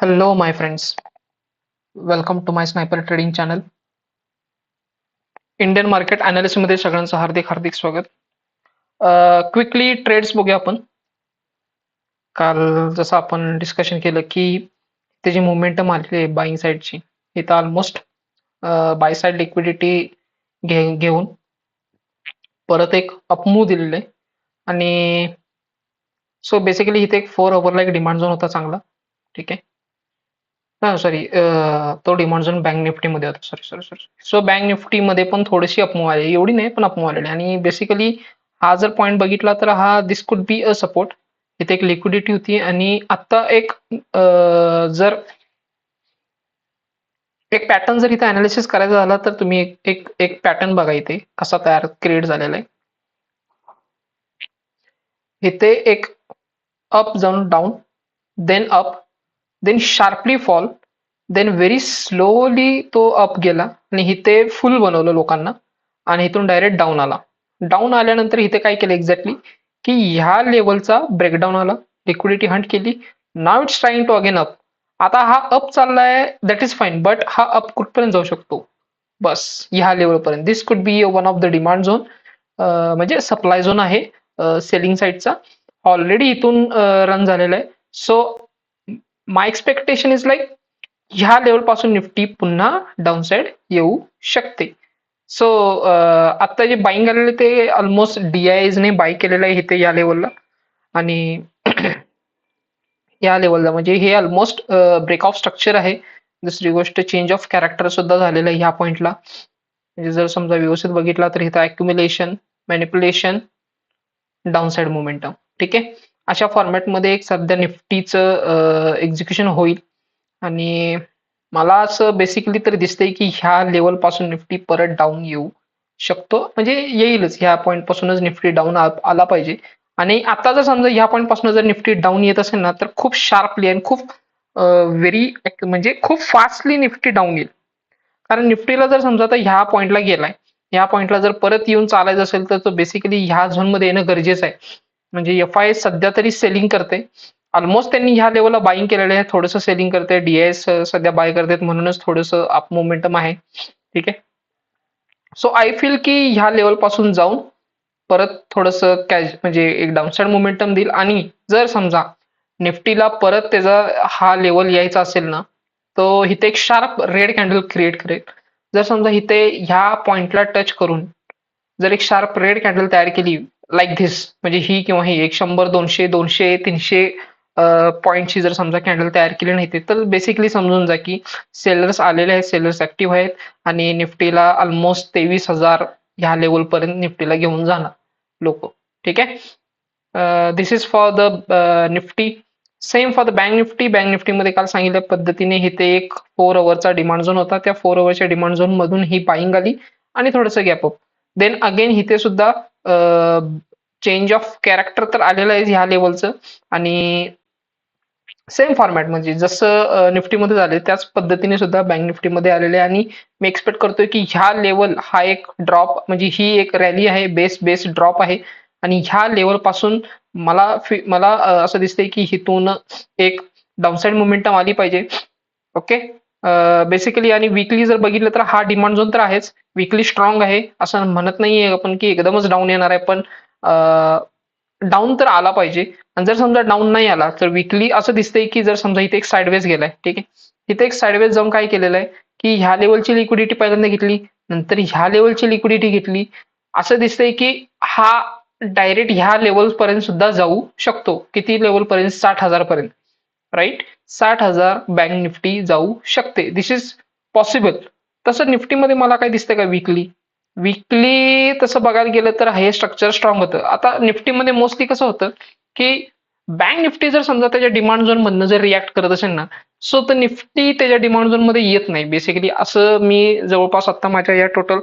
Hello, my friends. Welcome to my Sniper Trading channel. Indian market analysis मध्ये सगळ्यांचं हार्दिक हार्दिक स्वागत. Quickly trades बघूया आपण. काल जसं आपण डिस्कशन केलं की त्याची मोमेंटम आलेली आहे बाईंग साईडची. इथं ऑलमोस्ट बाय साईड लिक्विडिटी घेऊन परत एक अपमूव्ह दिलेलं आहे आणि सो बेसिकली इथे एक 4 ओव्हरला एक डिमांड झोन होता चांगला. ठीक आहे. सॉरी, तो डिमांड झोन बँक निफ्टीमध्ये होता. Sorry sorry sorry. So bank निफ्टीमध्ये पण थोडीशी अपमूव्ह आली, एवढी नाही पण अपमूव्ह आलेली. आणि बेसिकली हा जर पॉईंट बघितला तर हा दिस कुड बी अ सपोर्ट. इथे एक लिक्विडिटी होती आणि आता एक जर एक पॅटर्न जर इथे अनालिसिस करायचा झाला तर तुम्ही एक एक एक पॅटर्न बघा इथे कसा तयार क्रिएट झालेला आहे. इथे एक अप जाऊन down, then up, then sharply fall, then very slowly तो अप गेला आणि इथे फुल बनवलं लोकांना आणि इथून डायरेक्ट डाऊन आला. डाऊन आल्यानंतर इथे काय केलं एक्झॅक्टली की ह्या लेवलचा ब्रेकडाऊन आला, लिक्विडिटी हंट केली. Now it's trying to again up. आता हा अप चाललाय, दॅट इज फाईन, बट हा अप कुठपर्यंत जाऊ शकतो? बस ह्या लेवलपर्यंत. This could be one of the demand zone, म्हणजे सप्लाय झोन आहे सेलिंग साईडचा. ऑलरेडी इथून रन झालेला आहे. So my expectation is like ह्या लेवल पासून निफ्टी पुन्हा डाऊन साइड येऊ शकते. सो आता जे बाईंग आलेले ते ऑलमोस्ट ने बाय केलेलं आहे इथे या लेवलला. आणि या लेवलला म्हणजे हे ऑलमोस्ट ब्रेक ऑफ स्ट्रक्चर आहे. दुसरी गोष्ट चेंज ऑफ कॅरेक्टर सुद्धा झालेलं आहे ह्या पॉइंटला. म्हणजे जर समजा व्यवस्थित बघितला तर इथं accumulation, manipulation, down side momentum. ठीक आहे. अशा फॉर्मॅटमध्ये एक सध्या निफ्टीचं एक्झिक्युशन होईल आणि मला असं बेसिकली तर दिसतंय की ह्या लेवल पासून निफ्टी परत डाऊन येऊ शकतो. म्हणजे येईलच, ह्या पॉईंट पासूनच निफ्टी डाऊन आला पाहिजे. आणि आता जर समजा ह्या पॉईंट पासून जर निफ्टी डाऊन येत असेल ना तर खूप शार्पली आणि खूप व्हेरी म्हणजे खूप फास्टली निफ्टी डाऊन येईल. कारण निफ्टीला जर समजा आता ह्या पॉईंटला गेलाय, ह्या पॉईंटला जर परत येऊन चालायचं असेल तर तो बेसिकली ह्या झोनमध्ये येणं गरजेचं आहे. म्हणजे एफ आय सध्या तरी सेलिंग करते. ऑलमोस्ट त्यांनी ह्या लेवलला बाईंग केलेलं आहे, थोडंसं सेलिंग करते. डीआयएस सध्या बाय करतात म्हणूनच थोडंसं अप मोमेंटम आहे. ठीक आहे. सो आय फील की ह्या लेवल पासून जाऊन परत थोडंसं कॅश म्हणजे एक डाऊनसाइड मोमेंटम देईल. आणि जर समजा निफ्टीला परत त्याचा हा लेवल यायचा असेल ना, तो इथे एक शार्प रेड कॅन्डल क्रिएट करेल. जर समजा इथे ह्या पॉइंटला टच करून जर एक शार्प रेड कॅन्डल तयार केली लाईक धिस, म्हणजे ही किंवा ही एक 100, 200, 200, 300 पॉईंटची जर समजा कॅन्डल तयार केली नाही तर बेसिकली समजून जा की सेलर्स आलेले आहेत, सेलर्स ऍक्टिव्ह आहेत आणि निफ्टीला ऑलमोस्ट 23,000 ह्या लेवल पर्यंत निफ्टीला घेऊन जाणार लोक. ठीक आहे. This is for the Nifty. Same for the bank Nifty. Bank निफ्टीमध्ये काल सांगितल्या पद्धतीने इथे एक 4 ओव्हरचा डिमांड झोन होता. त्या 4 ओव्हरच्या डिमांड झोन मधून ही बाईंग आली आणि थोडंसं गॅप अप. देन अगेन इथे सुद्धा चेंज ऑफ कॅरेक्टर तर आलेलं आहे ह्या लेवलचं. आणि सेम फॉर्मॅट म्हणजे जसं निफ्टीमध्ये झाले त्याच पद्धतीने सुद्धा बँक निफ्टीमध्ये आलेले आहे. आणि मी एक्सपेक्ट करतोय की ह्या लेवल हा एक ड्रॉप म्हणजे ही एक रॅली आहे, बेस बेस ड्रॉप आहे. आणि ह्या लेवल पासून मला असं दिसतंय की इथून एक डाऊनसाइड मोमेंटम आली पाहिजे. ओके. बेसिकली आणि वीकली जर बघितलं तर हा डिमांड झोन तर आहेच, वीकली स्ट्रॉंग आहे. असं म्हणत नाहीये आपण की एकदमच डाऊन येणार आहे, पण डाऊन तर आला पाहिजे. आणि जर समजा डाऊन नाही आला तर वीकली असं दिसतंय की जर समजा इथे एक साईडवेज गेलाय, ठीक आहे, इथे एक साईडवेज जाऊन काय केलेलं आहे की ह्या लेवलची लिक्विडिटी पहिल्यांदा घेतली, नंतर ह्या लेवलची लिक्विडिटी घेतली. असं दिसतंय की हा डायरेक्ट ह्या लेवल पर्यंत सुद्धा जाऊ शकतो. किती लेवल पर्यंत? 60,000 पर्यंत. राईट. 60,000 बँक निफ्टी जाऊ शकते. दिस इज पॉसिबल. तसं निफ्टीमध्ये मला काय दिसतंय का वीकली? वीकली तसं बघायला गेलं तर हे स्ट्रक्चर स्ट्रॉंग होतं. आता निफ्टीमध्ये मोस्टली कसं होतं की बँक निफ्टी जर समजा त्याच्या डिमांड झोन मधनं जर रिॲक्ट करत असेल ना, सो तर निफ्टी त्याच्या डिमांड झोन मध्ये येत नाही. बेसिकली असं मी जवळपास आता माझ्या या टोटल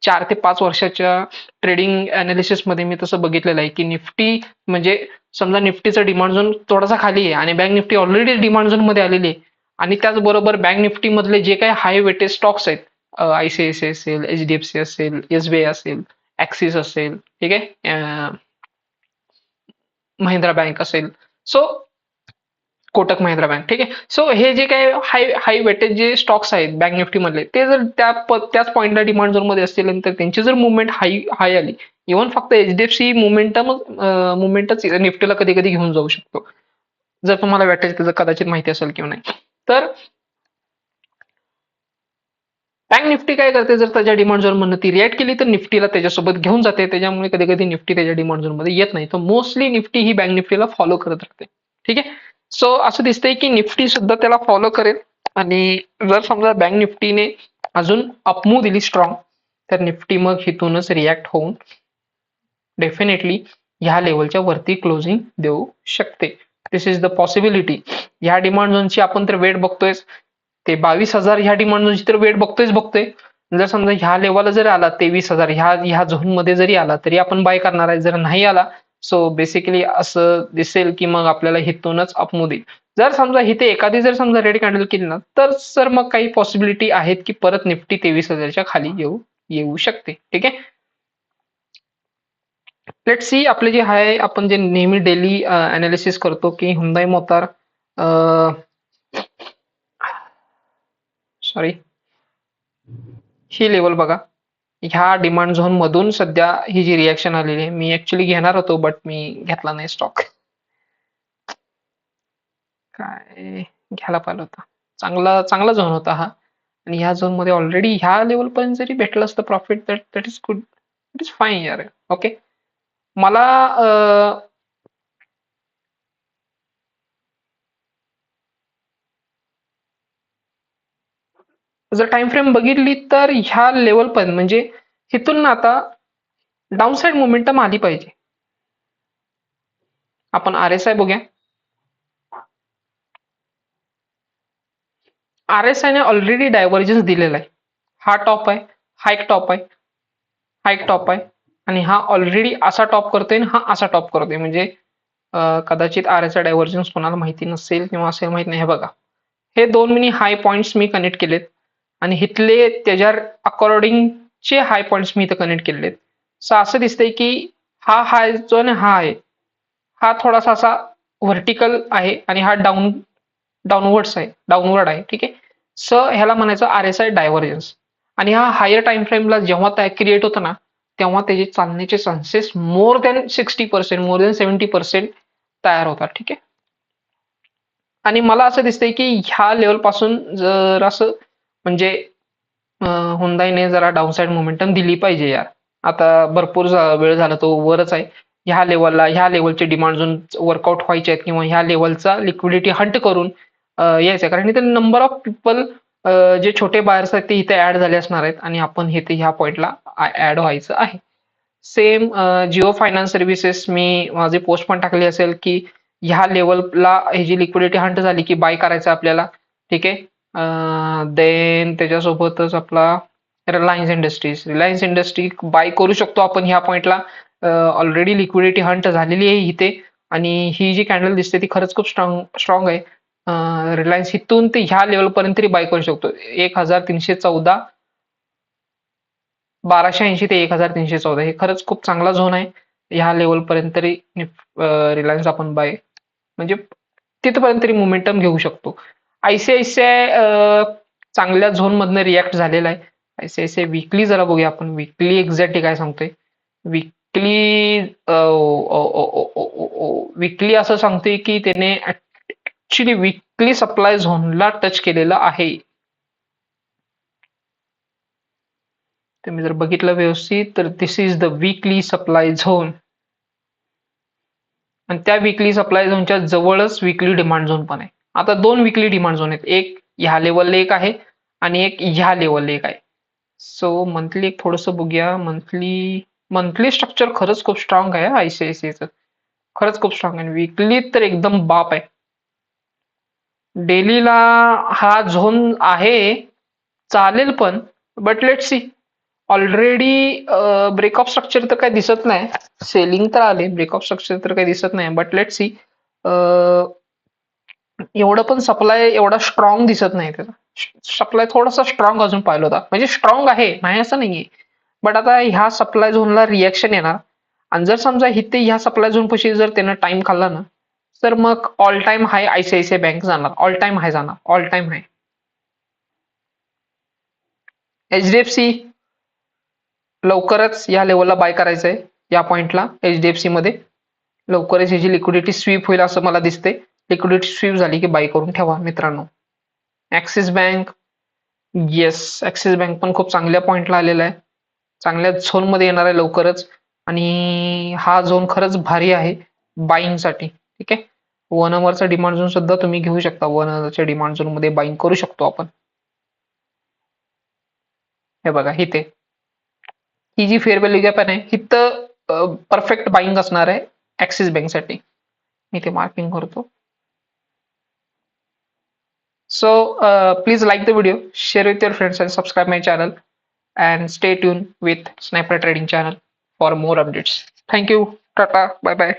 4 ते 5 वर्षाच्या ट्रेडिंग अनालिसिस मध्ये मी तसं बघितलेलं आहे की निफ्टी म्हणजे समजा निफ्टीचा डिमांड झोन थोडासा खाली आहे आणि bank Nifty already demand zone मध्ये आलेली आहे. आणि त्याचबरोबर बँक निफ्टी मधले जे काही हाय वेटेज स्टॉक्स आहेत, आयसीआयसीआय असेल, एचडीएफसी असेल, एसबीआय असेल, ऍक्सिस असेल, ठीक आहे, महिंद्रा बँक असेल. So Kotak Mahindra bank. ठीक आहे. सो हे जे काही हाय हाय वेटेज जे स्टॉक्स आहेत बँक निफ्टी मधले, ते जर त्याच पॉईंटला डिमांड झोन मध्ये असतील तर त्यांची जर मुवमेंट हाय हाय आली, इव्हन फक्त एचडीएफसी मुवमेंटच निफ्टीला कधी कधी घेऊन जाऊ शकतो. जर तुम्हाला वेटेज त्याचं कदाचित माहिती असेल किंवा नाही. तर बँक निफ्टी काय करते, जर त्याच्या डिमांड झोन म्हणून ती रिॲक्ट केली तर निफ्टीला त्याच्यासोबत घेऊन जाते. त्याच्यामुळे कधी कधी निफ्टी त्याच्या डिमांड झोन मध्ये येत नाही. तर मोस्टली निफ्टी ही बँक निफ्टीला फॉलो करत राहते. ठीक आहे. सो असं दिसतंय की निफ्टी सुद्धा त्याला फॉलो करेल. आणि जर समजा बँक निफ्टीने अजून अपमूव्ह दिली स्ट्रॉंग, तर निफ्टी मग हिथूनच रिॲक्ट होऊन डेफिनेटली ह्या लेवलच्या वरती क्लोजिंग देऊ शकते. दिस इज द पॉसिबिलिटी. ह्या डिमांड झोनची आपण तर वेट बघतोय, ते 22,000 ह्या डिमांड झोनची तर वेट बघतोय. जर समजा ह्या लेवलला जर आला 23,000 ह्या झोन मध्ये जरी आला तरी आपण बाय करणार आहे. जर नाही आला, सो बेसिकली असं दिसेल की मग आपल्याला हिथूनच अपमूव्ह देईल. जर समजा इथे एखादी जर समजा रेड कॅन्डल केली ना, तर सर मग काही पॉसिबिलिटी आहेत की परत निफ्टी 23,000च्या खाली येऊ शकते. ठीक आहे. लेट्स सी आपले जे आहे, आपण जे नेहमी डेली अनालिसिस करतो की हुंदाई मोटार, सॉरी, ही लेवल बघा. ह्या डिमांड झोन मधून सध्या ही जी रिॲक्शन आलेली आहे, मी ऍक्च्युली घेणार होतो बट मी घेतला नाही स्टॉक. काय घ्यायला पाहिजे होता. चांगला चांगला झोन होता हा. आणि ह्या झोन मध्ये ऑलरेडी ह्या लेवल पर्यंत जरी भेटलं असतं profit, that is good, that is fine यार. ओके. मला जर टाइम फ्रेम बघितली तर ह्या लेवल पण म्हणजे इथून ना आता डाऊन साइड मोमेंटम आली पाहिजे. आपण RSI बघूया. RSI ने ऑलरेडी डायव्हर्जन्स दिलेला आहे. हा टॉप आहे, हा एक टॉप आहे, हा एक टॉप आहे, आणि हा ऑलरेडी असा टॉप करतोय आणि हा असा टॉप करतोय. म्हणजे कदाचित RSI डायव्हर्जन्स कोणाला माहिती नसेल किंवा असेल माहित नाही. हे बघा, हे दोन मिनी हाय पॉइंट्स मी कनेक्ट केलेत आणि इथले त्याच्या अकॉर्डिंगचे हाय पॉइंट्स मी इथं कनेक्ट केलेत. सो असं दिसतंय की हा हाय जो आहे हा आहे, हा थोडासा असा व्हर्टिकल आहे आणि हा डाऊनवर्ड आहे. ठीक आहे. सो ह्याला म्हणायचं RSI डायव्हर्जन्स. आणि हा हायर टाइम फ्रेमला जेव्हा क्रिएट होतं ना, तेव्हा त्याचे चालण्याचे chances more than 60%, more than 70% तयार होतात. ठीक आहे. आणि मला असं दिसतंय की ह्या लेवल पासून जर असं म्हणजे हुंदाईने जरा डाऊनसाइड मोमेंटम दिली पाहिजे यार. आता भरपूर वेळ झाला तो वरच आहे. ह्या लेवलला, ह्या लेवलचे डिमांड झोन वर्कआउट व्हायचे आहेत किंवा ह्या लेवलचा लिक्विडिटी हंट करून यायचं आहे. कारण इथे नंबर ऑफ पीपल जे छोटे बायर्स आहेत ते इथे ऍड झाले असणार आहेत आणि आपण इथे ह्या पॉईंटला ऍड व्हायचं आहे. सेम जिओ फायनान्स सर्व्हिसेस, मी माझी पोस्ट पण टाकली असेल की ह्या लेवलला ही जी लिक्विडिटी हंट झाली की बाय करायचं आपल्याला. ठीक आहे. देन त्याच्यासोबतच आपला रिलायन्स इंडस्ट्री बाय करू शकतो आपण ह्या पॉइंटला. ऑलरेडी लिक्विडिटी हंट झालेली आहे इथे आणि ही जी कॅन्डल दिसते ती खरंच खूप स्ट्रॉंग आहे. रिलायन्स इथून ते ह्या लेवल पर्यंत तरी बाय करू शकतो. 1314, 1280 ते 1314 हे खरंच खूप चांगला झोन आहे. ह्या लेवल पर्यंत तरी रिलायन्स आपण बाय म्हणजे तिथपर्यंत तरी मोमेंटम घेऊ शकतो. ICICI चांगल्या झोन मधनं रिॲक्ट झालेला आहे. ICICI वीकली जरा बघूया आपण. वीकली एक्झॅक्टली काय सांगतोय. वीकली वीकली असं सांगतोय की त्याने ऍक्च्युली वीकली सप्लाय झोनला टच केलेलं आहे. तुम्ही जर बघितलं व्यवस्थित तर this is the weekly supply zone. आणि त्या वीकली सप्लाय झोनच्या जवळच वीकली डिमांड झोन पण आहे. आता दोन वीकली डिमांड झोन आहेत, एक ह्या लेवलला एक आहे आणि एक ह्या लेवलला एक आहे. सो मंथली एक थोडंसं बघूया. मंथली स्ट्रक्चर खरंच खूप स्ट्रॉंग आहे ICICIचं, खरंच खूप स्ट्रॉंग आहे. वीकली तर एकदम बाप आहे. डेलीला हा झोन आहे, चालेल पण, but let see. Already break of structure तर काही दिसत नाही. सेलिंग तर आले, ब्रेकऑफ स्ट्रक्चर तर काही दिसत नाही. But let C. एवढं पण सप्लाय एवढा स्ट्रॉंग दिसत नाही. त्याचा सप्लाय थोडासा स्ट्रॉंग अजून पाहिलं होता, म्हणजे स्ट्रॉंग आहे नाही असं नाहीये. बट आता ह्या सप्लाय झोनला रिॲक्शन येणार आणि जर समजा इथे ह्या सप्लाय झोन पाशी जर त्यानं टाइम खाल्ला ना, तर मग ऑल टाइम हाय आयसीआयसीआय बँक जाणार, ऑल टाइम हाय जाणार, ऑल टाइम हाय. एचडीएफसी लवकरच या लेवलला बाय करायचंय, या पॉइंटला एचडीएफसी मध्ये लवकरच याची लिक्विडिटी स्वीप होईल असं मला दिसते. लिक्विडिटी स्वीप झाली की बाय करून ठेवा मित्रांनो. Axis bank, yes axis bank पण खूप चांगल्या पॉइंटला आलेला आहे, चांगल्या झोन मध्ये येणार आहे लवकरच. आणि हा झोन खरंच भारी आहे बाईंग साठी. ठीक आहे, 1 अवरचा डिमांड झोन सुद्धा तुम्ही घेऊ शकता, 1 अवरच्या डिमांड झोन मध्ये बाईंग करू शकतो आपण. हे बघा इथे ही जी फेअर व्हॅल्यू गॅप आहे ही तर परफेक्ट बाईंग असणार आहे ऍक्सिस बँक साठी. मी ते मार्किंग करतो. So please like the video, share with your friends and subscribe my channel and stay tuned with Sniper Trading channel for more updates. Thank you. Tata. Bye bye.